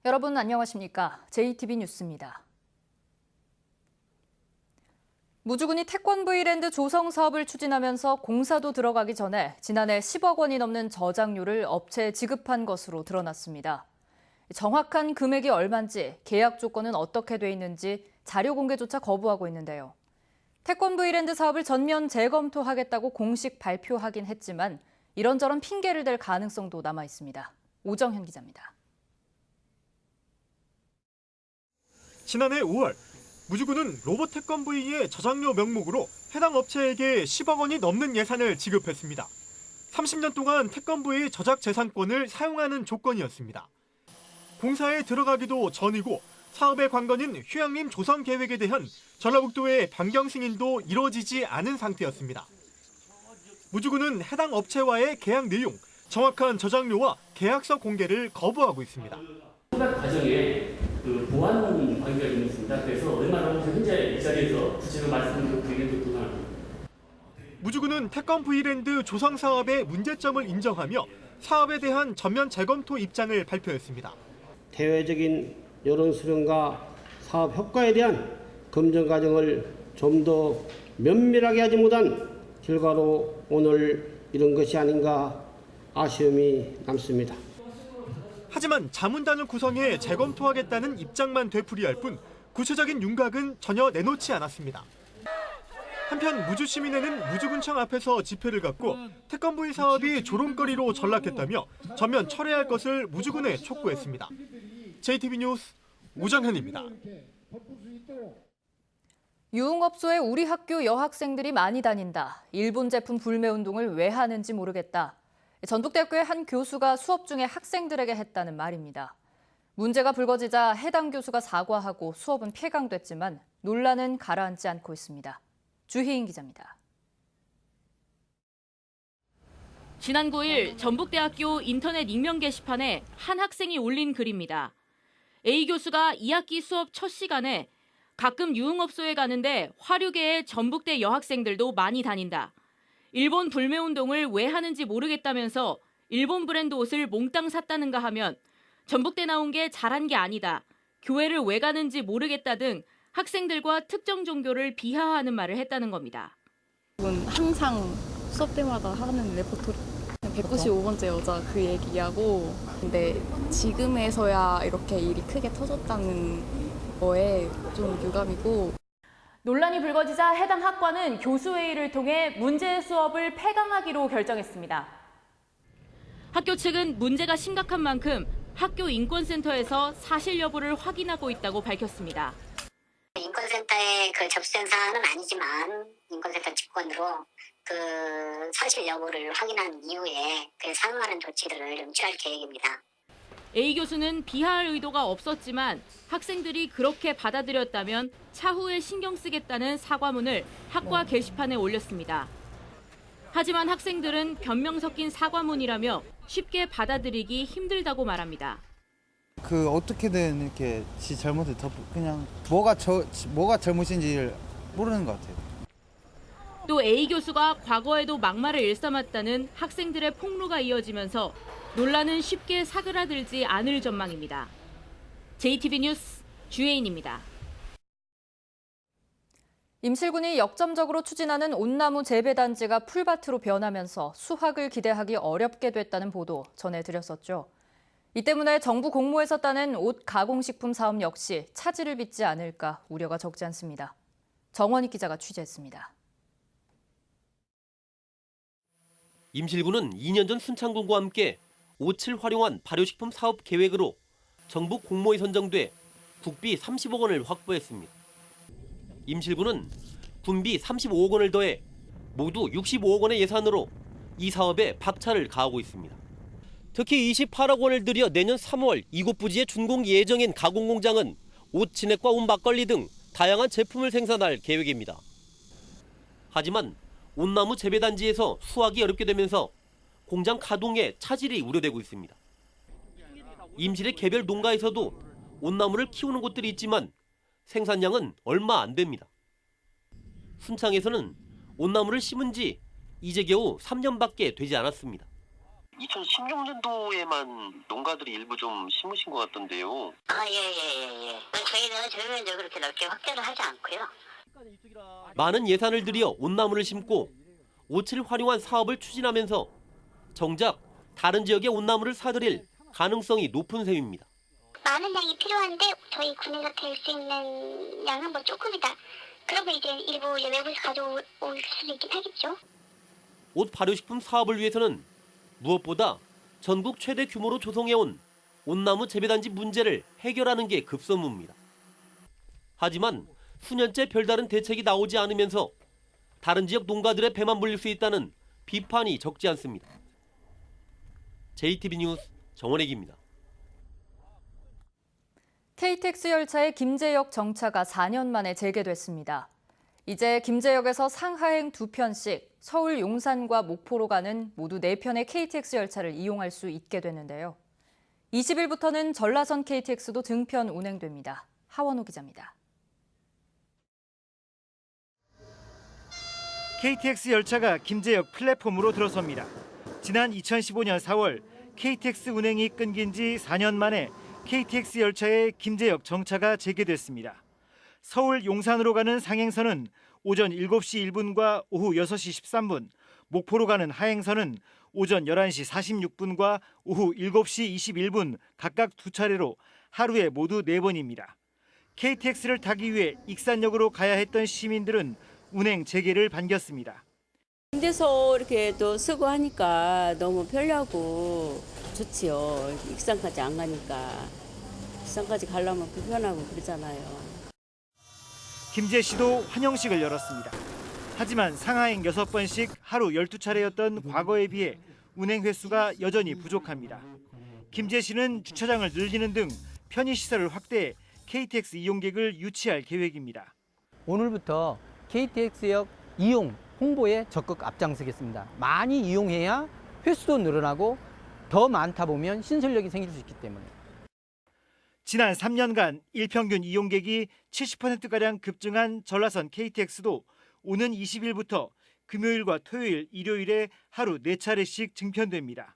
여러분 안녕하십니까? JTB 뉴스입니다. 무주군이 태권브이랜드 조성 사업을 추진하면서 공사도 들어가기 전에 지난해 10억 원이 넘는 저작료를 업체에 지급한 것으로 드러났습니다. 정확한 금액이 얼마인지, 계약 조건은 어떻게 돼 있는지 자료 공개조차 거부하고 있는데요. 태권브이랜드 사업을 전면 재검토하겠다고 공식 발표하긴 했지만 이런저런 핑계를 댈 가능성도 남아 있습니다. 오정현 기자입니다. 지난해 5월 무주군은 로봇 태권브이의 저작료 명목으로 해당 업체에게 10억 원이 넘는 예산을 지급했습니다. 30년 동안 태권브이 저작 재산권을 사용하는 조건이었습니다. 공사에 들어가기도 전이고 사업의 관건인 휴양림 조성 계획에 대한 전라북도의 변경 승인도 이루어지지 않은 상태였습니다. 무주군은 해당 업체와의 계약 내용, 정확한 저작료와 계약서 공개를 거부하고 있습니다. 협약 과정에 보완 관계가 있습니다. 그래서 얼마나 현재 이 자리에서 구체적으로 말씀드리기는 부족합니다. 무주군은 태권브이랜드 조성 사업의 문제점을 인정하며 사업에 대한 전면 재검토 입장을 발표했습니다. 대외적인 여론 수렴과 사업 효과에 대한 검증 과정을 좀 더 면밀하게 하지 못한 결과로 오늘 이런 것이 아닌가 아쉬움이 남습니다. 하지만 자문단을 구성해 재검토하겠다는 입장만 되풀이할 뿐 구체적인 윤곽은 전혀 내놓지 않았습니다. 한편 무주시민회는 무주군청 앞에서 집회를 갖고 태권브이 사업이 조롱거리로 전락했다며 전면 철회할 것을 무주군에 촉구했습니다. JTB 뉴스 오정현입니다. 유흥업소에 우리 학교 여학생들이 많이 다닌다. 일본 제품 불매 운동을 왜 하는지 모르겠다. 전북대학교의 한 교수가 수업 중에 학생들에게 했다는 말입니다. 문제가 불거지자 해당 교수가 사과하고 수업은 폐강됐지만 논란은 가라앉지 않고 있습니다. 주희인 기자입니다. 지난 9일 전북대학교 인터넷 익명 게시판에 한 학생이 올린 글입니다. A 교수가 2학기 수업 첫 시간에 가끔 유흥업소에 가는데 화류계의 전북대 여학생들도 많이 다닌다. 일본 불매운동을 왜 하는지 모르겠다면서 일본 브랜드 옷을 몽땅 샀다는가 하면 전북대 나온 게 잘한 게 아니다. 교회를 왜 가는지 모르겠다 등 학생들과 특정 종교를 비하하는 말을 했다는 겁니다. 항상 수업 때마다 하는 레퍼토리 195번째 여자 그 얘기하고 근데 지금에서야 이렇게 일이 크게 터졌다는 거에 좀 유감이고 논란이 불거지자 해당 학과는 교수회의를 통해 문제 수업을 폐강하기로 결정했습니다. 학교 측은 문제가 심각한 만큼 학교 인권센터에서 사실 여부를 확인하고 있다고 밝혔습니다. 인권센터에 접수된 사안은 아니지만 인권센터 직권으로 사실 여부를 확인한 이후에 상응하는 조치들을 좀 취할 계획입니다. A 교수는 비하할 의도가 없었지만 학생들이 그렇게 받아들였다면 차후에 신경 쓰겠다는 사과문을 학과 게시판에 올렸습니다. 하지만 학생들은 변명 섞인 사과문이라며 쉽게 받아들이기 힘들다고 말합니다. 어떻게든 이렇게 지 잘못을 그냥 뭐가 잘못인지 모르는 것 같아요. 또 A 교수가 과거에도 막말을 일삼았다는 학생들의 폭로가 이어지면서 논란은 쉽게 사그라들지 않을 전망입니다. JTB 뉴스 주혜인입니다. 임실군이 역점적으로 추진하는 온나무 재배단지가 풀밭으로 변하면서 수확을 기대하기 어렵게 됐다는 보도 전해드렸었죠. 이 때문에 정부 공모에서 따낸 옷 가공식품 사업 역시 차질을 빚지 않을까 우려가 적지 않습니다. 정원익 기자가 취재했습니다. 임실군은 2년 전 순창군과 함께 옷을 활용한 발효식품 사업 계획으로 정부 공모에 선정돼 국비 30억 원을 확보했습니다. 임실군은 군비 35억 원을 더해 모두 65억 원의 예산으로 이 사업에 박차를 가하고 있습니다. 특히 28억 원을 들여 내년 3월 이곳 부지에 준공 예정인 가공공장은 옷 진액과 옷 막걸리 등 다양한 제품을 생산할 계획입니다. 하지만 온나무 재배단지에서 수확이 어렵게 되면서 공장 가동에 차질이 우려되고 있습니다. 임실의 개별 농가에서도 온나무를 키우는 곳들이 있지만 생산량은 얼마 안 됩니다. 순창에서는 온나무를 심은 지 이제 겨우 3년밖에 되지 않았습니다. 2016년도에만 농가들이 일부 좀 심으신 것 같던데요. 예. 저희는 전면적으로 그렇게 넓게 확대를 하지 않고요. 많은 예산을 들여 온나무를 심고 옷을 활용한 사업을 추진하면서 정작 다른 지역의 온나무를 사들일 가능성이 높은 셈입니다. 많은 양이 필요한데 저희 군에서 될 수 있는 양은 뭐 조금이다. 그러면 이제 일부 외부에서 가져올 수도 있긴 하겠죠. 옷 발효식품 사업을 위해서는 무엇보다 전국 최대 규모로 조성해온 온나무 재배단지 문제를 해결하는 게 급선무입니다. 하지만 수년째 별다른 대책이 나오지 않으면서 다른 지역 농가들의 배만 불릴 수 있다는 비판이 적지 않습니다. JTB 뉴스 정원익입니다. KTX 열차의 김제역 정차가 4년 만에 재개됐습니다. 이제 김제역에서 상하행 2편씩 서울 용산과 목포로 가는 모두 4편의 KTX 열차를 이용할 수 있게 됐는데요. 20일부터는 전라선 KTX도 등편 운행됩니다. 하원호 기자입니다. KTX 열차가 김제역 플랫폼으로 들어섭니다. 지난 2015년 4월 KTX 운행이 끊긴 지 4년 만에 KTX 열차의 김제역 정차가 재개됐습니다. 서울 용산으로 가는 상행선은 오전 7시 1분과 오후 6시 13분, 목포로 가는 하행선은 오전 11시 46분과 오후 7시 21분 각각 2차례로 하루에 모두 4번입니다. KTX를 타기 위해 익산역으로 가야 했던 시민들은 운행 재개를 반겼습니다. 군대서 이렇게 또 쓰고 하니까 너무 편리하고 좋지요. 익산까지 안 가니까. 익산까지 가려면 불편하고 그러잖아요. 김제시도 환영식을 열었습니다. 하지만 상하행 6번씩 하루 12차례였던 과거에 비해 운행 횟수가 여전히 부족합니다. 김제시는 주차장을 늘리는 등 편의시설을 확대해 KTX 이용객을 유치할 계획입니다. 오늘부터 KTX역 이용 홍보에 적극 앞장서겠습니다. 많이 이용해야 횟수도 늘어나고 더 많다 보면 신설력이 생길 수 있기 때문에. 지난 3년간 일평균 이용객이 70%가량 급증한 전라선 KTX도 오는 20일부터 금요일과 토요일, 일요일에 하루 4차례씩 증편됩니다.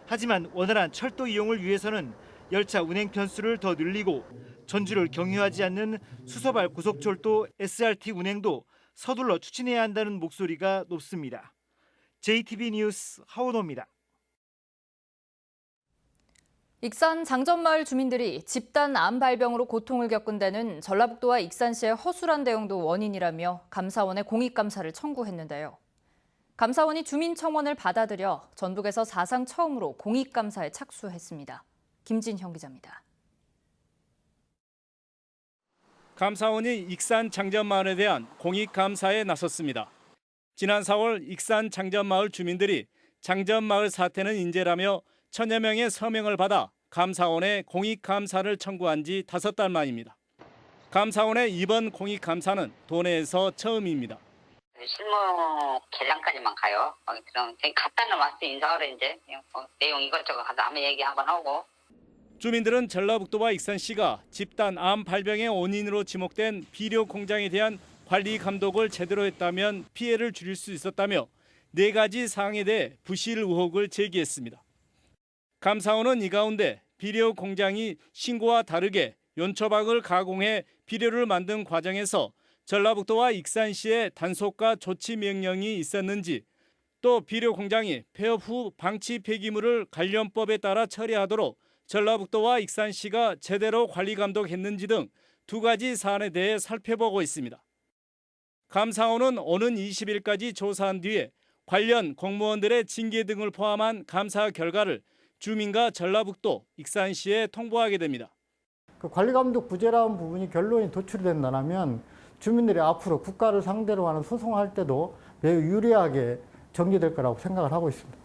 하지만 원활한 철도 이용을 위해서는 열차 운행 편수를 더 늘리고 전주를 경유하지 않는 수서발 고속철도 SRT 운행도 서둘러 추진해야 한다는 목소리가 높습니다. JTB 뉴스 하원호입니다. 익산 장전마을 주민들이 집단 암 발병으로 고통을 겪은 데는 전라북도와 익산시의 허술한 대응도 원인이라며 감사원에 공익감사를 청구했는데요. 감사원이 주민 청원을 받아들여 전북에서 사상 처음으로 공익감사에 착수했습니다. 김진형 기자입니다. 감사원이 익산 장전마을에 대한 공익감사에 나섰습니다. 지난 4월 익산 장전마을 주민들이 장전마을 사태는 인재라며 1000여 명의 서명을 받아 감사원에 공익감사를 청구한 지 5달 만입니다. 감사원의 이번 공익감사는 도내에서 처음입니다. 실무 계장까지만 가요. 그럼 갔다는 왔을 때 인사하러 이제 내용 이것저것 가서 아무 얘기 한번 하고. 주민들은 전라북도와 익산시가 집단 암 발병의 원인으로 지목된 비료 공장에 대한 관리 감독을 제대로 했다면 피해를 줄일 수 있었다며 4가지 사항에 대해 부실 의혹을 제기했습니다. 감사원은 이 가운데 비료 공장이 신고와 다르게 연초박을 가공해 비료를 만든 과정에서 전라북도와 익산시의 단속과 조치 명령이 있었는지, 또 비료 공장이 폐업 후 방치 폐기물을 관련법에 따라 처리하도록 전라북도와 익산시가 제대로 관리 감독했는지 등 2가지 사안에 대해 살펴보고 있습니다. 감사원은 오는 20일까지 조사한 뒤에 관련 공무원들의 징계 등을 포함한 감사 결과를 주민과 전라북도, 익산시에 통보하게 됩니다. 그 관리감독 부재라는 부분이 결론이 도출이 된다면 주민들이 앞으로 국가를 상대로 하는 소송할 때도 매우 유리하게 전개될 거라고 생각을 하고 있습니다.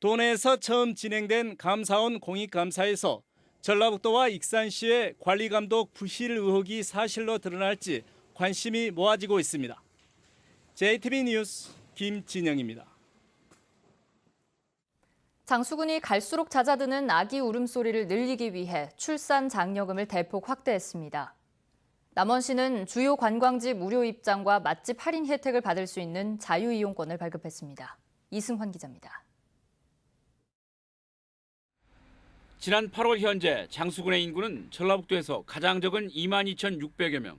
도내에서 처음 진행된 감사원 공익감사에서 전라북도와 익산시의 관리감독 부실 의혹이 사실로 드러날지 관심이 모아지고 있습니다. JTB 뉴스 김진영입니다. 장수군이 갈수록 잦아드는 아기 울음소리를 늘리기 위해 출산 장려금을 대폭 확대했습니다. 남원시는 주요 관광지 무료 입장과 맛집 할인 혜택을 받을 수 있는 자유이용권을 발급했습니다. 이승환 기자입니다. 지난 8월 현재 장수군의 인구는 전라북도에서 가장 적은 22,600여 명.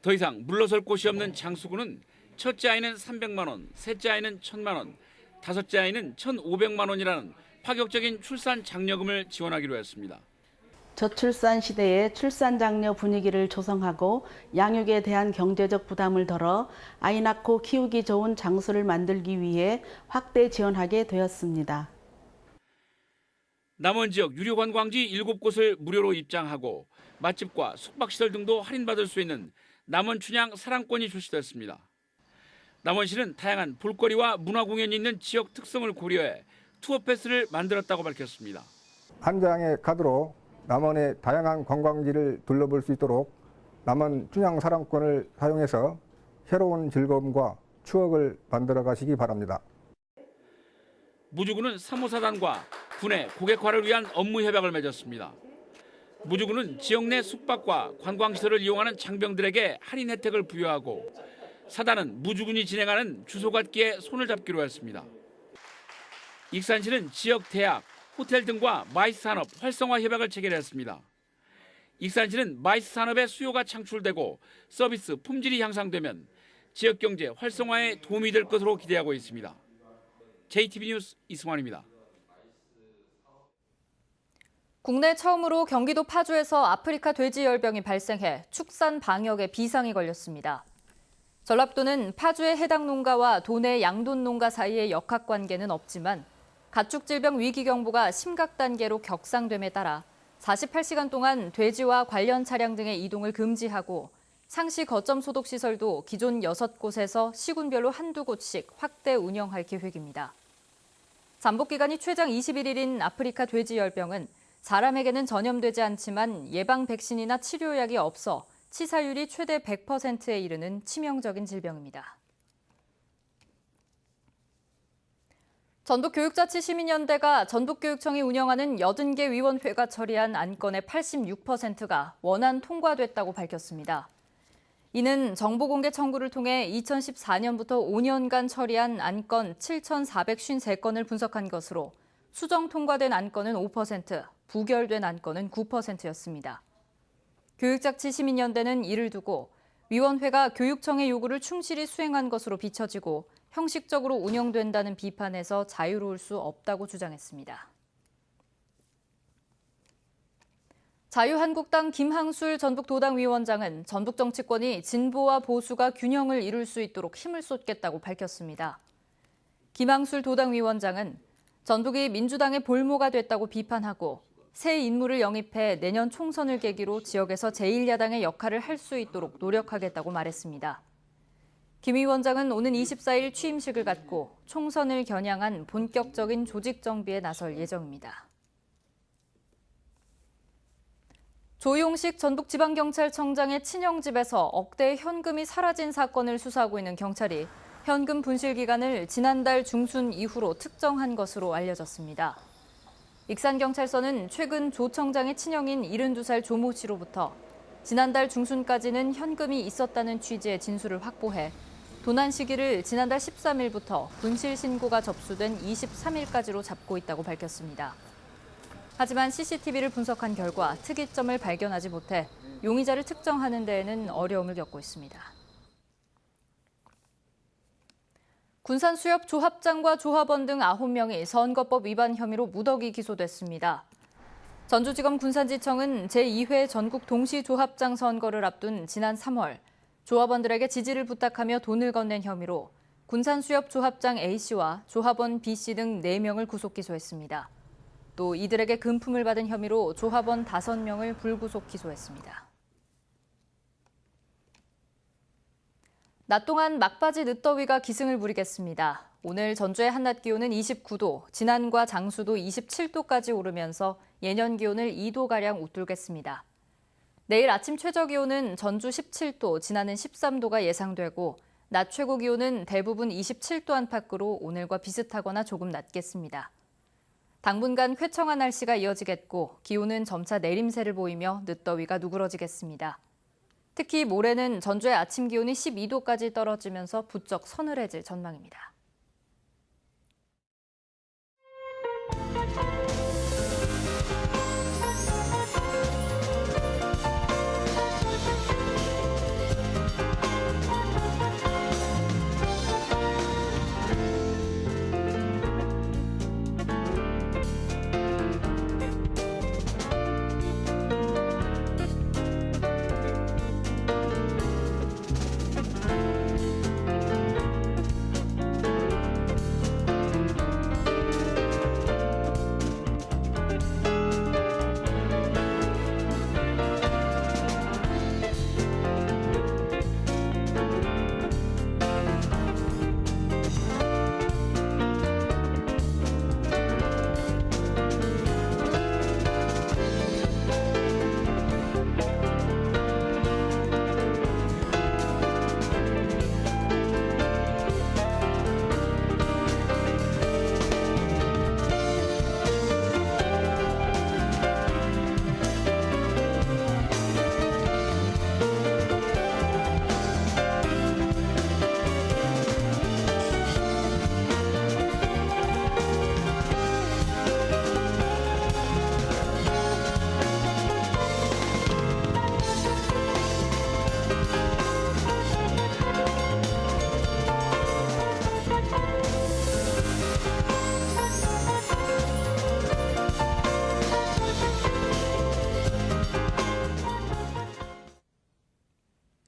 더 이상 물러설 곳이 없는 장수군은 첫째 아이는 300만 원, 셋째 아이는 1,000만 원, 다섯째 아이는 1,500만 원이라는 파격적인 출산 장려금을 지원하기로 했습니다. 저출산 시대에 출산 장려 분위기를 조성하고 양육에 대한 경제적 부담을 덜어 아이 낳고 키우기 좋은 장수를 만들기 위해 확대 지원하게 되었습니다. 남원 지역 유료 관광지 7곳을 무료로 입장하고 맛집과 숙박시설 등도 할인받을 수 있는 남원 춘향 사랑권이 출시됐습니다. 남원시는 다양한 볼거리와 문화공연이 있는 지역 특성을 고려해 투어 패스를 만들었다고 밝혔습니다. 한 장의 카드로 남원의 다양한 관광지를 둘러볼 수 있도록 남원 춘향 사랑권을 사용해서 새로운 즐거움과 추억을 만들어 가시기 바랍니다. 무주군은 사무사단과 군의 고객화를 위한 업무 협약을 맺었습니다. 무주군은 지역 내 숙박과 관광시설을 이용하는 장병들에게 할인 혜택을 부여하고 사단은 무주군이 진행하는 주소받기에 손을 잡기로 했습니다. 익산시는 지역 대학, 호텔 등과 마이스 산업 활성화 협약을 체결했습니다. 익산시는 마이스 산업의 수요가 창출되고 서비스 품질이 향상되면 지역 경제 활성화에 도움이 될 것으로 기대하고 있습니다. JTB 뉴스 이승환입니다. 국내 처음으로 경기도 파주에서 아프리카 돼지열병이 발생해 축산 방역에 비상이 걸렸습니다. 전라북도는 파주의 해당 농가와 도내 양돈 농가 사이의 역학관계는 없지만 가축질병 위기경보가 심각 단계로 격상됨에 따라 48시간 동안 돼지와 관련 차량 등의 이동을 금지하고 상시 거점 소독 시설도 기존 6곳에서 시군별로 한두 곳씩 확대 운영할 계획입니다. 잠복 기간이 최장 21일인 아프리카 돼지열병은 사람에게는 전염되지 않지만 예방 백신이나 치료약이 없어 치사율이 최대 100%에 이르는 치명적인 질병입니다. 전북교육자치시민연대가 전북교육청이 운영하는 80개 위원회가 처리한 안건의 86%가 원안 통과됐다고 밝혔습니다. 이는 정보공개 청구를 통해 2014년부터 5년간 처리한 안건 7,453건을 분석한 것으로 수정 통과된 안건은 5%, 부결된 안건은 9%였습니다. 교육자치시민연대는 이를 두고 위원회가 교육청의 요구를 충실히 수행한 것으로 비춰지고 형식적으로 운영된다는 비판에서 자유로울 수 없다고 주장했습니다. 자유한국당 김항술 전북도당위원장은 전북 정치권이 진보와 보수가 균형을 이룰 수 있도록 힘을 쏟겠다고 밝혔습니다. 김항술 도당위원장은 전북이 민주당의 볼모가 됐다고 비판하고 새 인물을 영입해 내년 총선을 계기로 지역에서 제1야당의 역할을 할 수 있도록 노력하겠다고 말했습니다. 김 위원장은 오는 24일 취임식을 갖고 총선을 겨냥한 본격적인 조직 정비에 나설 예정입니다. 조용식 전북지방경찰청장의 친형집에서 억대의 현금이 사라진 사건을 수사하고 있는 경찰이 현금 분실 기간을 지난달 중순 이후로 특정한 것으로 알려졌습니다. 익산경찰서는 최근 조 청장의 친형인 72살 조모 씨로부터 지난달 중순까지는 현금이 있었다는 취지의 진술을 확보해 도난 시기를 지난달 13일부터 분실 신고가 접수된 23일까지로 잡고 있다고 밝혔습니다. 하지만 CCTV를 분석한 결과 특이점을 발견하지 못해 용의자를 특정하는 데에는 어려움을 겪고 있습니다. 군산수협 조합장과 조합원 등 9명이 선거법 위반 혐의로 무더기 기소됐습니다. 전주지검 군산지청은 제2회 전국 동시조합장 선거를 앞둔 지난 3월 조합원들에게 지지를 부탁하며 돈을 건넨 혐의로 군산수협 조합장 A씨와 조합원 B씨 등 4명을 구속 기소했습니다. 또 이들에게 금품을 받은 혐의로 조합원 5명을 불구속 기소했습니다. 낮 동안 막바지 늦더위가 기승을 부리겠습니다. 오늘 전주의 한낮 기온은 29도, 진안과 장수도 27도까지 오르면서 예년 기온을 2도가량 웃돌겠습니다. 내일 아침 최저 기온은 전주 17도, 진안은 13도가 예상되고 낮 최고 기온은 대부분 27도 안팎으로 오늘과 비슷하거나 조금 낮겠습니다. 당분간 쾌청한 날씨가 이어지겠고 기온은 점차 내림세를 보이며 늦더위가 누그러지겠습니다. 특히 모레는 전주의 아침 기온이 12도까지 떨어지면서 부쩍 서늘해질 전망입니다.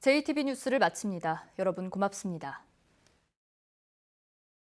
JTB 뉴스를 마칩니다. 여러분 고맙습니다.